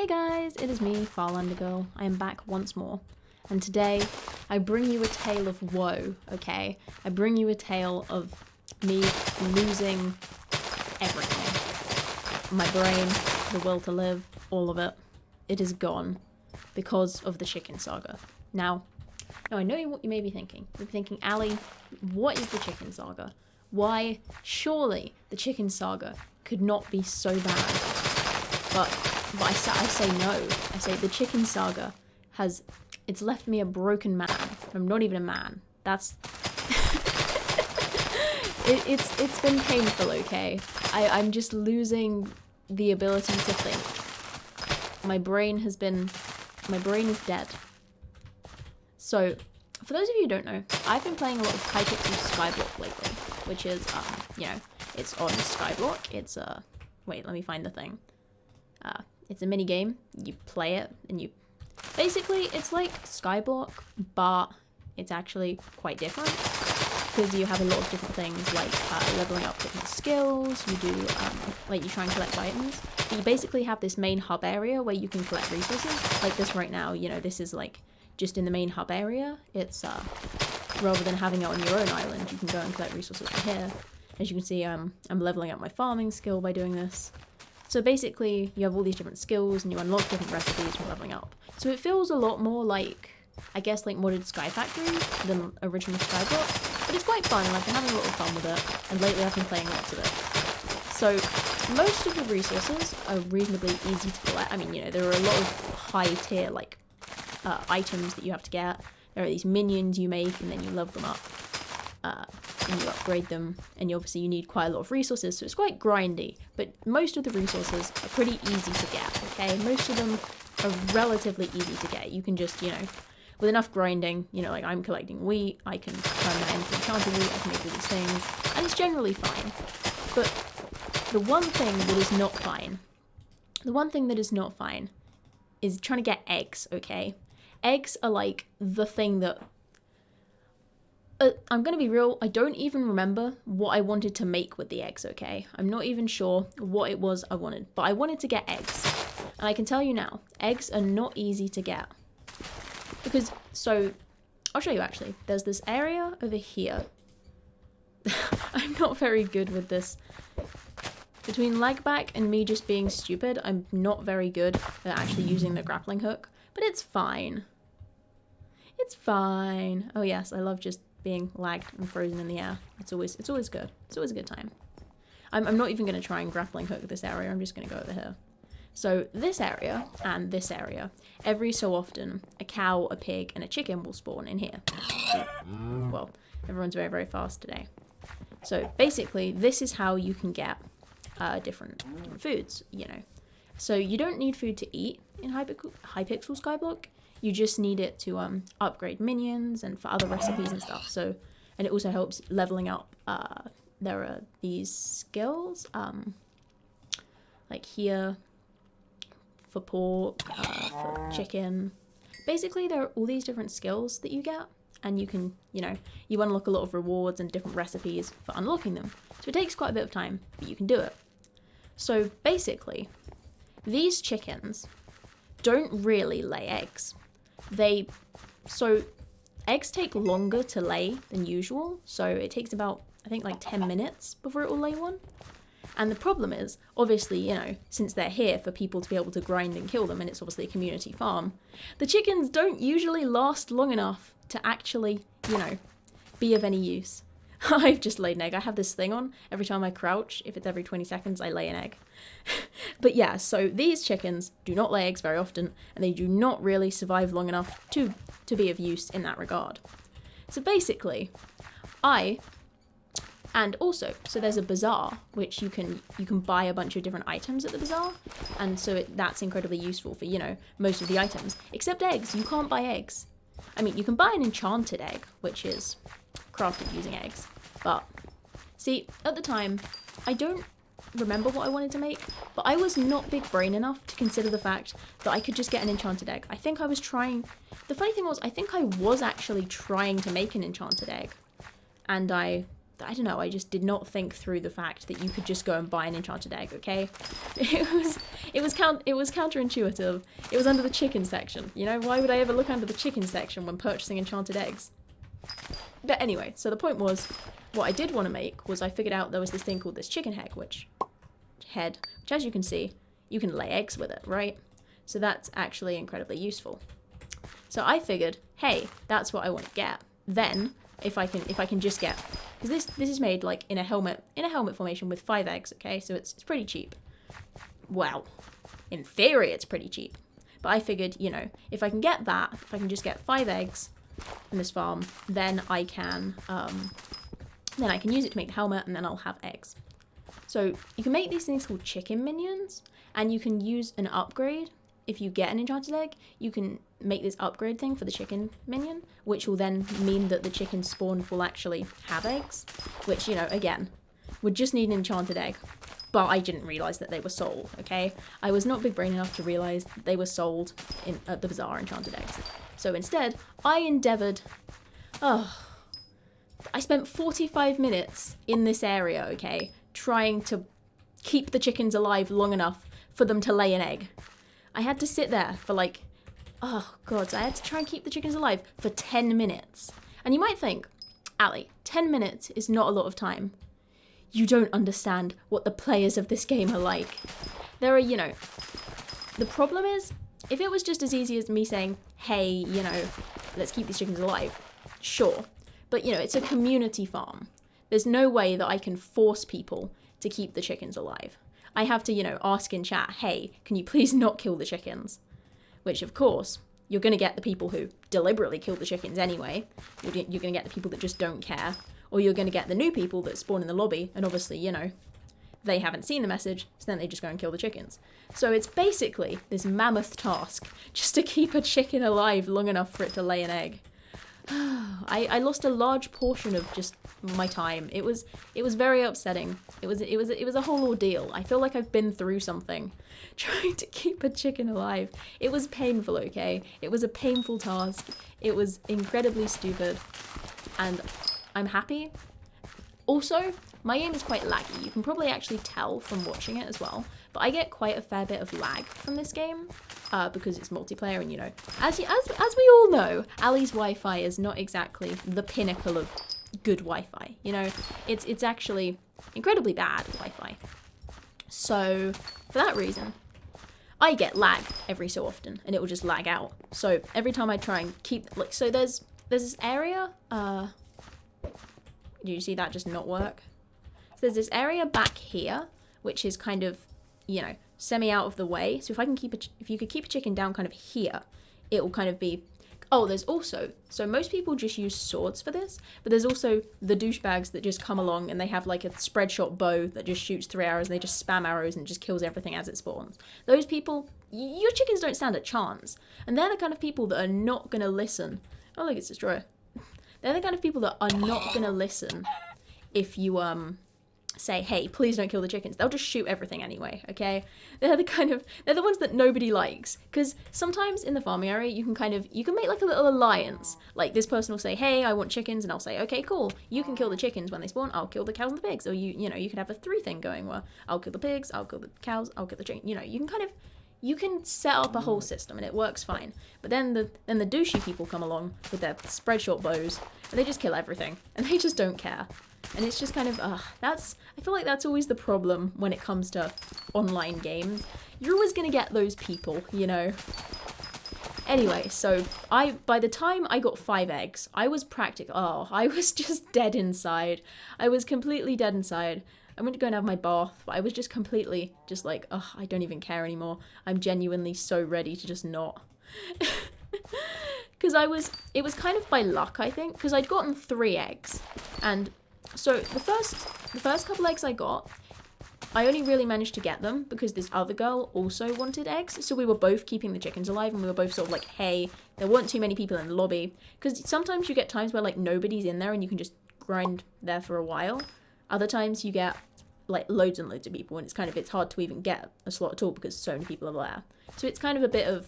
Hey guys, it is me, FarlanderGirl. I am back once more, and today I bring you a tale of woe, okay? I bring you a tale of me losing everything. My brain, the will to live, all of it. It is gone because of the chicken saga. Now I know what you may be thinking. You're thinking, Ali, what is the chicken saga? Why? Surely the chicken saga could not be so bad. But I say no. I say the chicken saga it's left me a broken man. I'm not even a man. That's it's been painful, okay? I'm just losing the ability to think. My brain is dead. So, for those of you who don't know, I've been playing a lot of Hypixel Skyblock lately, which is it's on Skyblock. It's wait, let me find the thing. It's a mini game. You play it, and basically it's like Skyblock, but it's actually quite different because you have a lot of different things like leveling up different skills. You do like you try and collect items. But you basically have this main hub area where you can collect resources. Like this right now, this is like just in the main hub area. It's rather than having it on your own island, you can go and collect resources from here. As you can see, I'm leveling up my farming skill by doing this. So basically, you have all these different skills and you unlock different recipes from leveling up. So it feels a lot more like, I guess, like modded Sky Factory than original Skyblock. But it's quite fun and I've been having a lot of fun with it. And lately I've been playing lots of it. So most of the resources are reasonably easy to collect. I mean, there are a lot of high tier like items that you have to get. There are these minions you make and then you level them up. And you upgrade them, and obviously you need quite a lot of resources, so it's quite grindy, but most of the resources are pretty easy to get, okay? Most of them are relatively easy to get. You can just, with enough grinding, like I'm collecting wheat, I can turn that into enchanted wheat, I can make all these things, and it's generally fine. But the one thing that is not fine is trying to get eggs, okay? Eggs are like the thing that I'm gonna be real, I don't even remember what I wanted to make with the eggs, okay? I'm not even sure what it was I wanted, but I wanted to get eggs. And I can tell you now, eggs are not easy to get. Because, I'll show you actually. There's this area over here. I'm not very good with this. Between lag back and me just being stupid, I'm not very good at actually using the grappling hook. But it's fine. It's fine. Oh yes, I love just being lagged and frozen in the air. It's always good. It's always a good time. I'm not even going to try and grappling hook this area. I'm just going to go over here. So this area and this area, every so often, a cow, a pig, and a chicken will spawn in here. Well, everyone's very, very fast today. So basically, this is how you can get different foods, So you don't need food to eat in Hypixel Skyblock. You just need it to upgrade minions and for other recipes and stuff. So, and it also helps leveling up. There are these skills, like here for pork, for chicken. Basically, there are all these different skills that you get, and you can, you unlock a lot of rewards and different recipes for unlocking them. So it takes quite a bit of time, but you can do it. So basically, these chickens don't really lay eggs. Eggs take longer to lay than usual, so it takes about, I think, like 10 minutes before it will lay one. And the problem is, obviously, since they're here for people to be able to grind and kill them, and it's obviously a community farm, the chickens don't usually last long enough to actually, be of any use. I've just laid an egg. I have this thing on. Every time I crouch, if it's every 20 seconds, I lay an egg. But yeah, so these chickens do not lay eggs very often, and they do not really survive long enough to be of use in that regard. So basically, and also, so there's a bazaar, which you can buy a bunch of different items at the bazaar, and so that's incredibly useful for, most of the items. Except eggs. You can't buy eggs. I mean, you can buy an enchanted egg, which is crafted using eggs. But, see, at the time, I don't remember what I wanted to make, but I was not big brain enough to consider the fact that I could just get an enchanted egg. I think I was trying, the funny thing was, I think I was actually trying to make an enchanted egg, and I I don't know, I just did not think through the fact that you could just go and buy an enchanted egg, okay? It was counterintuitive. It was under the chicken section. You know, why would I ever look under the chicken section when purchasing enchanted eggs? But anyway, so the point was, what I did want to make was I figured out there was this thing called this chicken head, which as you can see, you can lay eggs with it, right? So that's actually incredibly useful. So I figured, hey, that's what I want to get. Then, if I can just get, because this is made like in a helmet formation with 5 eggs, okay? So it's pretty cheap. Well, in theory, it's pretty cheap. But I figured, you know, if I can get that, if I can just get 5 eggs in this farm, then I can use it to make the helmet, and then I'll have eggs. So you can make these things called chicken minions, and you can use an upgrade. If you get an enchanted egg, you can make this upgrade thing for the chicken minion, which will then mean that the chicken spawned will actually have eggs, which, you know, again, would just need an enchanted egg. But I didn't realise that they were sold, okay? I was not big brain enough to realise that they were sold at the bazaar, enchanted eggs. So instead, I endeavoured... I spent 45 minutes in this area, okay, trying to keep the chickens alive long enough for them to lay an egg. I had to sit there for like, oh god, I had to try and keep the chickens alive for 10 minutes. And you might think, Ali, 10 minutes is not a lot of time. You don't understand what the players of this game are like. There are, you know, the problem is, if it was just as easy as me saying, hey, you know, let's keep these chickens alive, sure. But, you know, it's a community farm. There's no way that I can force people to keep the chickens alive. I have to, you know, ask in chat, hey, can you please not kill the chickens? Which, of course, you're going to get the people who deliberately kill the chickens anyway. You're going to get the people that just don't care. Or you're going to get the new people that spawn in the lobby, and obviously, you know, they haven't seen the message, so then they just go and kill the chickens. So it's basically this mammoth task, just to keep a chicken alive long enough for it to lay an egg. I lost a large portion of just my time. It was very upsetting. It was a whole ordeal. I feel like I've been through something trying to keep a chicken alive. It was painful, okay? It was a painful task. It was incredibly stupid. And I'm happy. Also, my game is quite laggy. You can probably actually tell from watching it as well. But I get quite a fair bit of lag from this game because it's multiplayer, and you know, as we all know, Ali's Wi-Fi is not exactly the pinnacle of good Wi-Fi. You know, it's actually incredibly bad Wi-Fi. So for that reason, I get lag every so often, and it will just lag out. So every time I try and keep, like, so there's this area. Do you see that just not work? So there's this area back here, which is kind of, you know, semi out of the way. So if you could keep a chicken down kind of here, it will kind of be, oh, there's also, so most people just use swords for this, but there's also the douchebags that just come along and they have like a spread shot bow that just shoots 3 arrows, and they just spam arrows and just kills everything as it spawns. Those people, your chickens don't stand a chance. And they're the kind of people that are not going to listen. Oh, look, it's Destroyer. They're the kind of people that are not going to listen if you, say, hey, please don't kill the chickens. They'll just shoot everything anyway, okay? They're the ones that nobody likes. Because sometimes in the farming area, you can make like a little alliance. Like, this person will say, hey, I want chickens, and I'll say, okay, cool. You can kill the chickens when they spawn, I'll kill the cows and the pigs. Or you know, you can have a 3 thing going where I'll kill the pigs, I'll kill the cows, I'll kill the chicken. You know, you can set up a whole system and it works fine. But then the douchey people come along with their spread shot bows, and they just kill everything, and they just don't care. And it's just kind of, I feel like that's always the problem when it comes to online games. You're always going to get those people, you know. Anyway, so by the time I got 5 eggs, I was I was just dead inside. I was completely dead inside. I went to go and have my bath, but I was just completely just like, I don't even care anymore. I'm genuinely so ready to just not. Because it was kind of by luck, I think, because I'd gotten 3 eggs. And so the first couple eggs I got, I only really managed to get them because this other girl also wanted eggs. So we were both keeping the chickens alive, and we were both sort of like, hey, there weren't too many people in the lobby. Because sometimes you get times where like nobody's in there and you can just grind there for a while. Other times you get like loads and loads of people, and it's hard to even get a slot at all because so many people are there. So it's kind of a bit of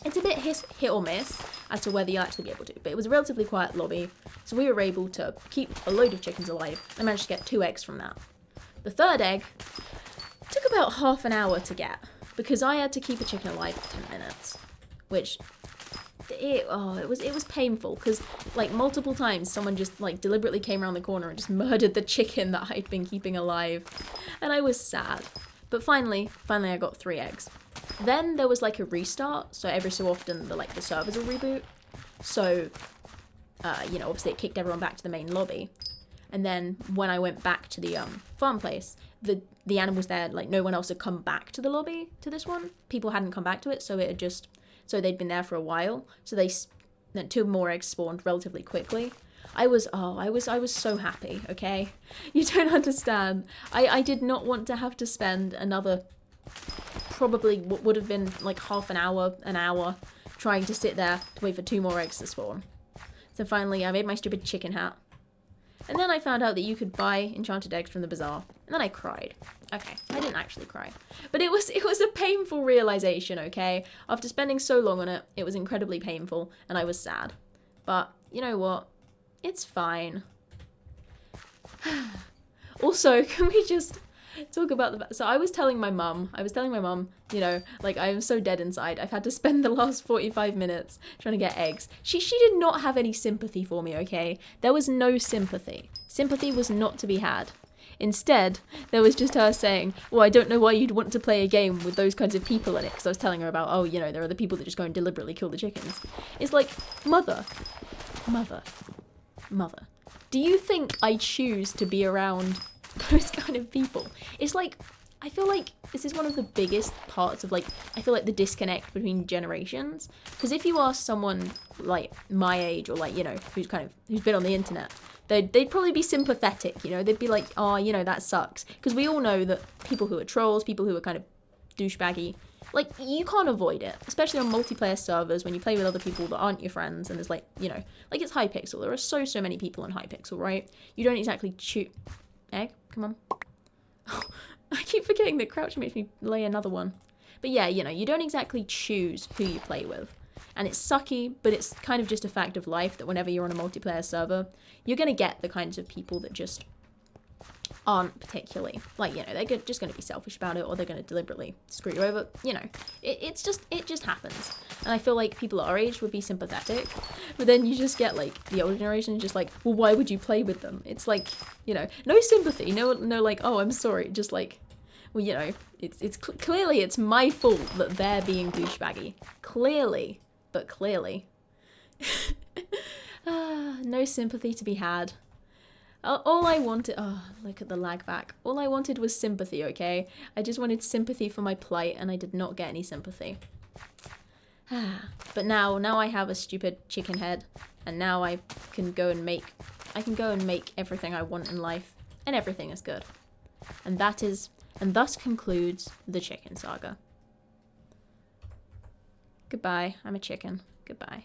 It's a bit hit or miss as to whether you'll actually be able to, but it was a relatively quiet lobby, so we were able to keep a load of chickens alive. I managed to get 2 eggs from that. The 3rd egg took about half an hour to get, because I had to keep a chicken alive for 10 minutes, which, it was painful, because, like, multiple times someone just, like, deliberately came around the corner and just murdered the chicken that I'd been keeping alive, and I was sad. But finally I got 3 eggs. Then there was like a restart, so every so often the servers will reboot. So, you know, obviously it kicked everyone back to the main lobby. And then when I went back to the farm place, the animals there, like no one else had come back to the lobby to this one. People hadn't come back to it, so it had just, so they'd been there for a while. So then 2 more eggs spawned relatively quickly. I was so happy, okay? You don't understand. I did not want to have to spend another, probably what would have been like half an hour, trying to sit there to wait for 2 more eggs to spawn. So finally I made my stupid chicken hat. And then I found out that you could buy enchanted eggs from the bazaar. And then I cried. Okay, I didn't actually cry. But it was a painful realization, okay? After spending so long on it, it was incredibly painful and I was sad. But you know what? It's fine. Also, can we just talk about so I was telling my mum, you know, like I am so dead inside. I've had to spend the last 45 minutes trying to get eggs. She did not have any sympathy for me, okay? There was no sympathy. Sympathy was not to be had. Instead, there was just her saying, well, I don't know why you'd want to play a game with those kinds of people in it. Because I was telling her about, oh, you know, there are the people that just go and deliberately kill the chickens. It's like, mother. Do you think I choose to be around those kind of people? It's like, I feel like this is one of the biggest parts of like, I feel like the disconnect between generations. Because if you ask someone like my age or like, you know, who's been on the internet, they'd probably be sympathetic, you know, they'd be like, oh, you know, that sucks. Because we all know that people who are trolls, people who are kind of douchebaggy, like, you can't avoid it, especially on multiplayer servers when you play with other people that aren't your friends, and there's like, you know, like it's Hypixel. There are so many people on Hypixel, right? You don't exactly choose. Egg, come on. I keep forgetting that crouching makes me lay another one. But yeah, you know, you don't exactly choose who you play with. And it's sucky, but it's kind of just a fact of life that whenever you're on a multiplayer server, you're going to get the kinds of people that just aren't particularly, like, you know, they're just going to be selfish about it, or they're going to deliberately screw you over, you know, it just happens. And I feel like people our age would be sympathetic, but then you just get like the older generation just like, well, why would you play with them? It's like, you know, no sympathy, no like, oh, I'm sorry, just like, well, you know, it's clearly it's my fault that they're being douchebaggy, clearly. No sympathy to be had. All I wanted, oh, look at the lag back. All I wanted was sympathy, okay? I just wanted sympathy for my plight, and I did not get any sympathy. But now I have a stupid chicken head, and now I can go and make everything I want in life, and everything is good. And thus concludes the chicken saga. Goodbye, I'm a chicken. Goodbye.